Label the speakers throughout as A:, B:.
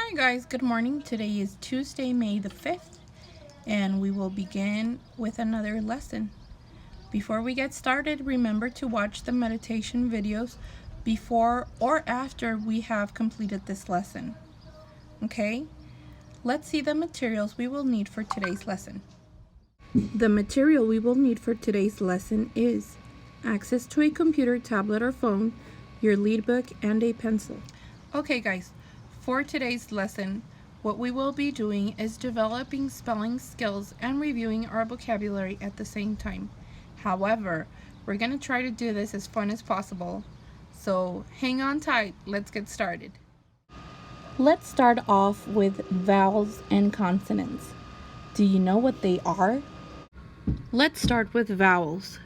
A: Hi guys, good morning. Today is Tuesday, May the 5th, and we will begin with another lesson. Before we get started, remember to watch the meditation videos before or after we have completed this lesson. Okay? Let's see the materials we will need for today's lesson. The material we will need for today's lesson is access to a computer, tablet, or phone, your lead book, and a pencil. Okay guys, for today's lesson, what we will be doing is developing spelling skills and reviewing our vocabulary at the same time. However, we're going to try to do this as fun as possible. So hang on tight, let's get started. Let's start off with vowels and consonants. Do you know what they are? Let's start with vowels.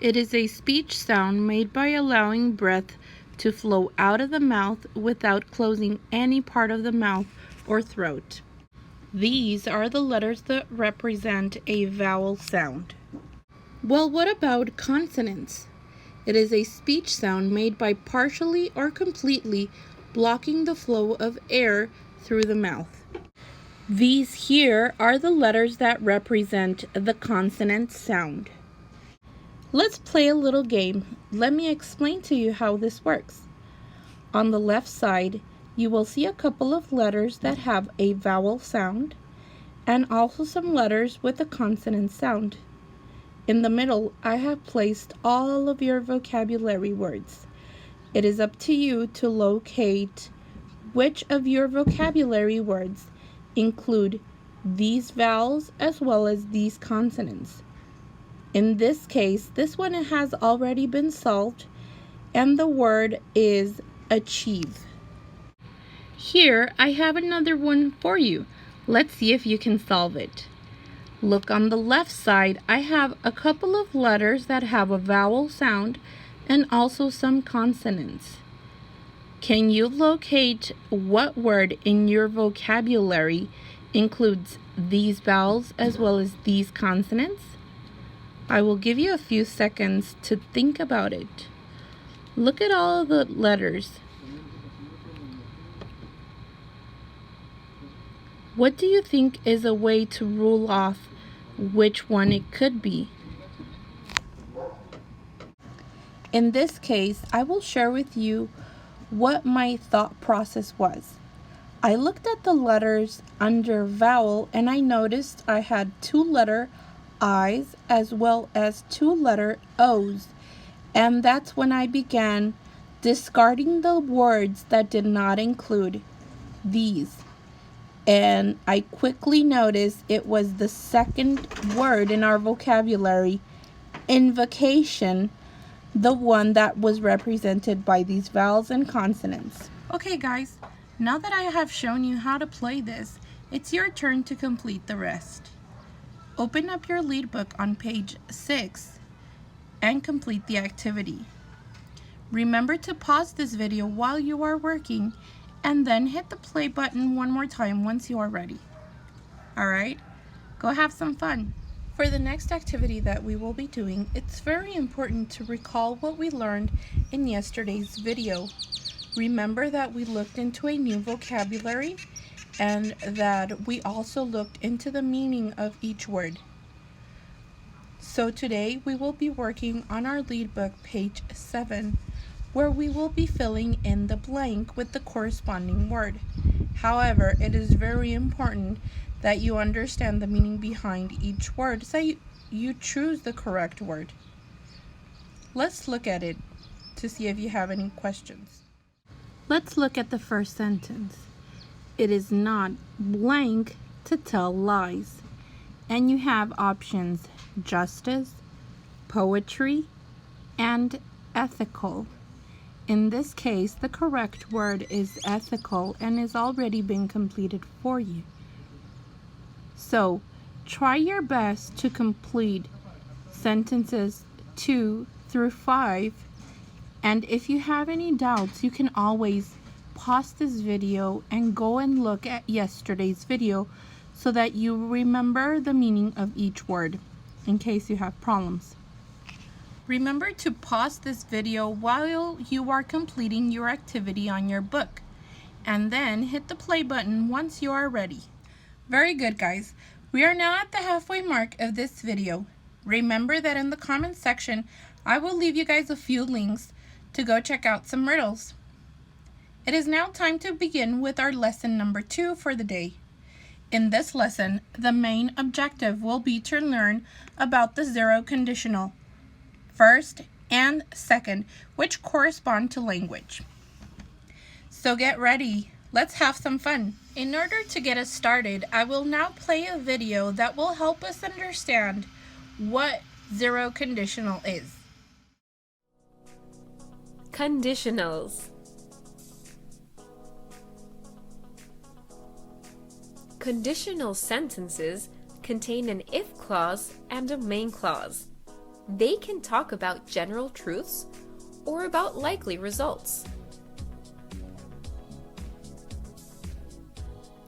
A: It is a speech sound made by allowing breath to flow out of the mouth without closing any part of the mouth or throat. These are the letters that represent a vowel sound. Well, what about consonants? It is a speech sound made by partially or completely blocking the flow of air through the mouth. These here are the letters that represent the consonant sound. Let's play a little game. Let me explain to you how this works. On the left side, you will see a couple of letters that have a vowel sound and also some letters with a consonant sound. In the middle, I have placed all of your vocabulary words. It is up to you to locate which of your vocabulary words include these vowels as well as these consonants. In this case, this one has already been solved, and the word is achieve. Here, I have another one for you. Let's see if you can solve it. Look on the left side, I have a couple of letters that have a vowel sound and also some consonants. Can you locate what word in your vocabulary includes these vowels as well as these consonants? I will give you a few seconds to think about it. Look at all of the letters. What do you think is a way to rule off which one it could be? In this case, I will share with you what my thought process was. I looked at the letters under vowel and I noticed I had 2 letter I's as well as 2 letter O's, and that's when I began discarding the words that did not include these, and I quickly noticed it was the second word in our vocabulary, invocation, the one that was represented by these vowels and consonants. Okay guys, now that I have shown you how to play this, it's your turn to complete the rest. Open up your lead book on page 6 and complete the activity. Remember to pause this video while you are working and then hit the play button one more time once you are ready. Alright, go have some fun. For the next activity that we will be doing, it's very important to recall what we learned in yesterday's video. Remember that we looked into a new vocabulary and that we also looked into the meaning of each word. So today we will be working on our lead book, page 7, where we will be filling in the blank with the corresponding word. However, it is very important that you understand the meaning behind each word so you choose the correct word. Let's look at it to see if you have any questions. Let's look at the first sentence. It is not blank to tell lies. And you have options justice, poetry, and ethical. In this case, the correct word is ethical and is already been completed for you. So, try your best to complete sentences 2 through 5, and if you have any doubts, you can always pause this video and go and look at yesterday's video so that you remember the meaning of each word in case you have problems. Remember to pause this video while you are completing your activity on your book and then hit the play button once you are ready. Very good, guys. We are now at the halfway mark of this video. Remember that in the comments section, I will leave you guys a few links to go check out some riddles. It is now time to begin with our lesson number 2 for the day. In this lesson, the main objective will be to learn about the zero conditional, first and second, which correspond to language. So get ready, let's have some fun. In order to get us started, I will now play a video that will help us understand what zero conditional is.
B: Conditionals. Conditional sentences contain an if clause and a main clause. They can talk about general truths or about likely results.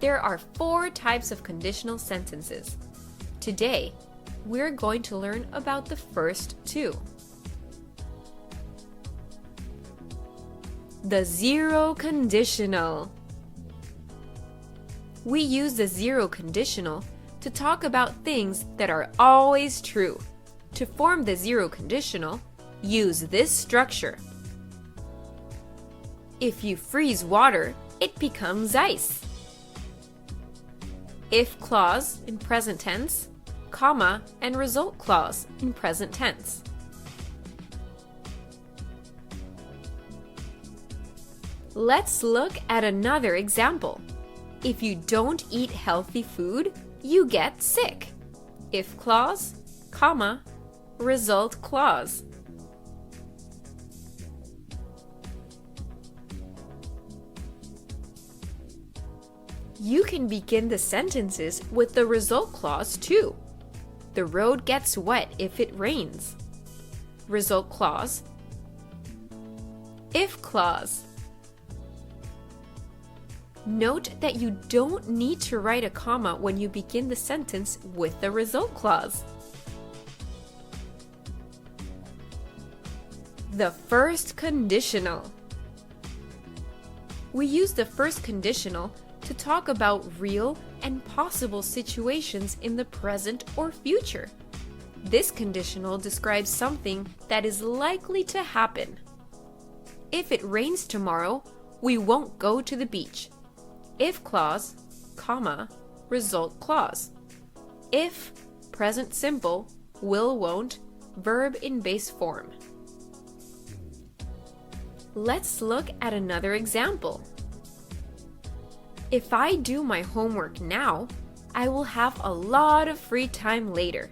B: There are 4 types of conditional sentences. Today, we're going to learn about the first 2. The zero conditional. We use the zero conditional to talk about things that are always true. To form the zero conditional, use this structure. If you freeze water, it becomes ice. If clause in present tense, comma, and result clause in present tense. Let's look at another example. If you don't eat healthy food, you get sick. If clause, comma, result clause. You can begin the sentences with the result clause too. The road gets wet if it rains. Result clause. If clause. Note that you don't need to write a comma when you begin the sentence with the result clause. The first conditional. We use the first conditional to talk about real and possible situations in the present or future. This conditional describes something that is likely to happen. If it rains tomorrow, we won't go to the beach. If clause, comma, result clause. If, present simple, will, won't, verb in base form. Let's look at another example. If I do my homework now, I will have a lot of free time later.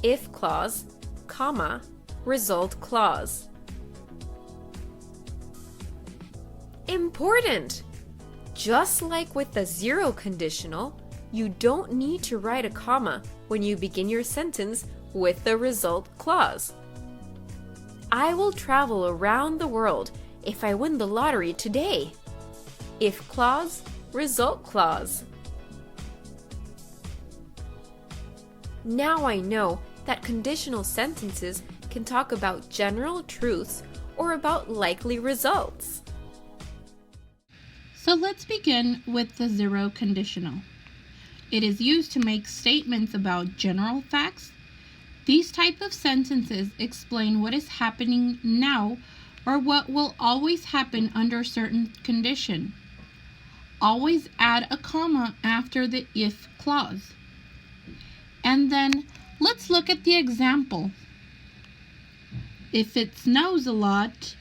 B: If clause, comma, result clause. Important! Just like with the zero conditional, you don't need to write a comma when you begin your sentence with the result clause. I will travel around the world if I win the lottery today. If clause, result clause. Now I know that conditional sentences can talk about general truths or about likely results.
A: So let's begin with the zero conditional. It is used to make statements about general facts. These type of sentences explain what is happening now or what will always happen under a certain condition. Always add a comma after the if clause. And then let's look at the example. If it snows a lot,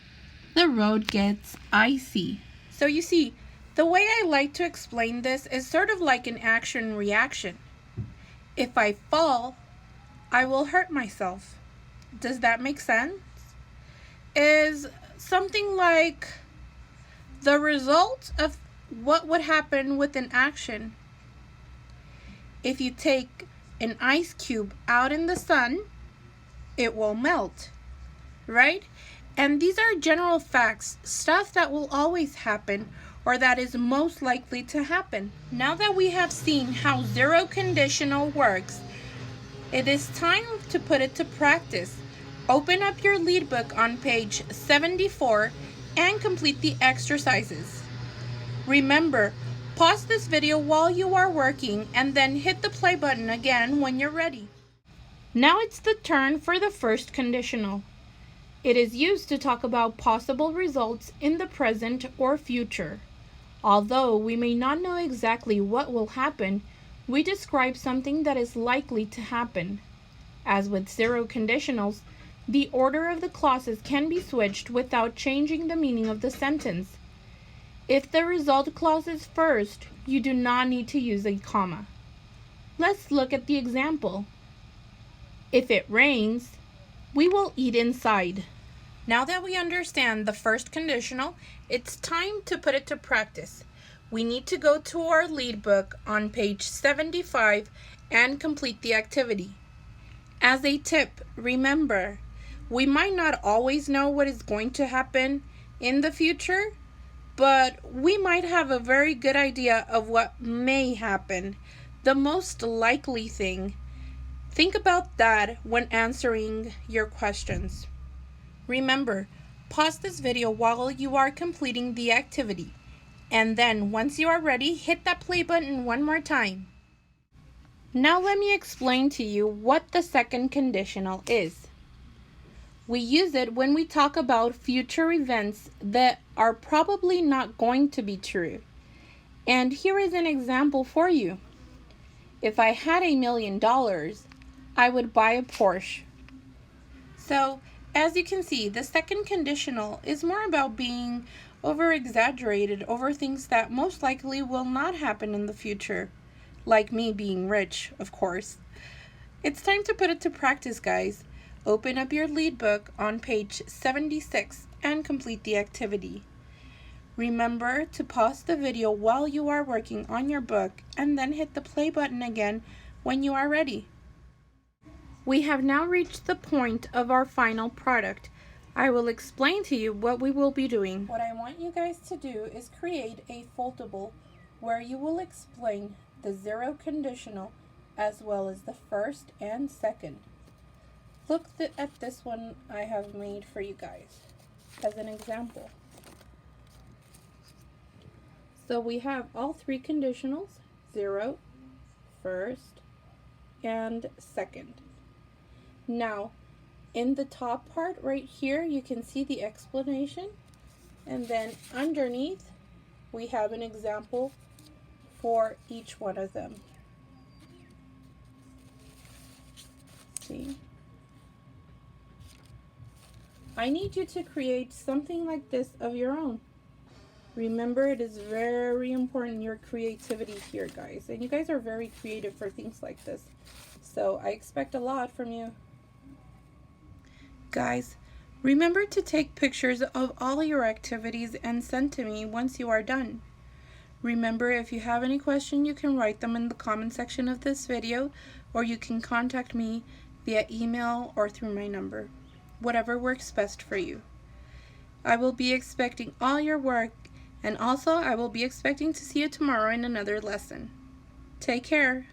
A: the road gets icy. So you see, the way I like to explain this is sort of like an action-reaction. If I fall, I will hurt myself. Does that make sense? Is something like the result of what would happen with an action. If you take an ice cube out in the sun, it will melt, right? And these are general facts, stuff that will always happen or that is most likely to happen. Now that we have seen how zero conditional works, it is time to put it to practice. Open up your lead book on page 74 and complete the exercises. Remember, pause this video while you are working and then hit the play button again when you're ready. Now it's the turn for the first conditional. It is used to talk about possible results in the present or future. Although we may not know exactly what will happen, we describe something that is likely to happen. As with zero conditionals, the order of the clauses can be switched without changing the meaning of the sentence. If the result clause is first, you do not need to use a comma. Let's look at the example. If it rains, we will eat inside. Now that we understand the first conditional, it's time to put it to practice. We need to go to our lead book on page 75 and complete the activity. As a tip, remember, we might not always know what is going to happen in the future, but we might have a very good idea of what may happen, the most likely thing. Think about that when answering your questions. Remember, pause this video while you are completing the activity, and then once you are ready, hit that play button one more time. Now let me explain to you what the second conditional is. We use it when we talk about future events that are probably not going to be true. And here is an example for you. If I had $1 million, I would buy a Porsche. So, as you can see, the second conditional is more about being over-exaggerated over things that most likely will not happen in the future. Like me being rich, of course. It's time to put it to practice, guys. Open up your lead book on page 76 and complete the activity. Remember to pause the video while you are working on your book and then hit the play button again when you are ready. We have now reached the point of our final product. I will explain to you what we will be doing. What I want you guys to do is create a foldable where you will explain the zero conditional as well as the first and second. Look at this one I have made for you guys as an example. So we have all three conditionals, zero, first, and second. Now, in the top part right here, you can see the explanation, and then underneath, we have an example for each one of them. See? I need you to create something like this of your own. Remember, it is very important your creativity here, guys. And you guys are very creative for things like this. So I expect a lot from you. Guys, remember to take pictures of all your activities and send to me once you are done. Remember, if you have any question, you can write them in the comment section of this video, or you can contact me via email or through my number. Whatever works best for you. I will be expecting all your work, and also I will be expecting to see you tomorrow in another lesson. Take care.